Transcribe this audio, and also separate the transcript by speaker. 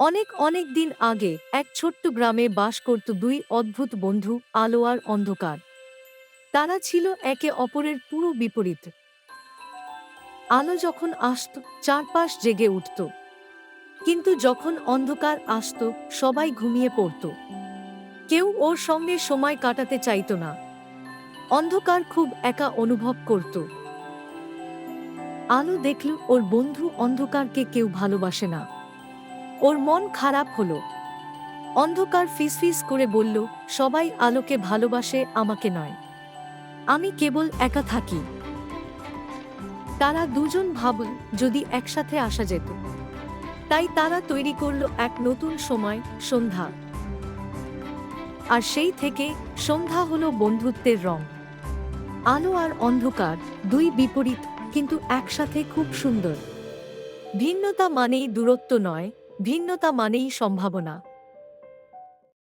Speaker 1: অনেক অনেক দিন আগে এক ছোট্ট গ্রামে বাস করত দুই অদ্ভুত বন্ধু, আলো আর অন্ধকার। তারা ছিল একে অপরের পুরো বিপরীত। আলো যখন আসত, চারপাশ জেগে উঠত, কিন্তু যখন অন্ধকার আসত, সবাই ঘুমিয়ে পড়ত। কেউ ওর সঙ্গে সময় কাটাতে চাইত না। অন্ধকার খুব একা অনুভব করত। আলো দেখল ওর বন্ধু অন্ধকারকে কেউ ভালোবাসে না। ওর মন খারাপ হলো। অন্ধকার ফিসফিস করে বলল, সবাই আলোকে ভালোবাসে, আমাকে নয়। আমি কেবল একা থাকি। তারা দুজন ভাবল, যদি একসাথে আসা যেত। তাই তারা তৈরি করল এক নতুন সময়, সন্ধ্যা। আর সেই থেকে সন্ধ্যা হলো বন্ধুত্বের রং। আলো আর অন্ধকার, দুই বিপরীত, কিন্তু একসাথে খুব সুন্দর। ভিন্নতা মানেই দূরত্ব নয়, ভিন্নতা মানেই সম্ভাবনা।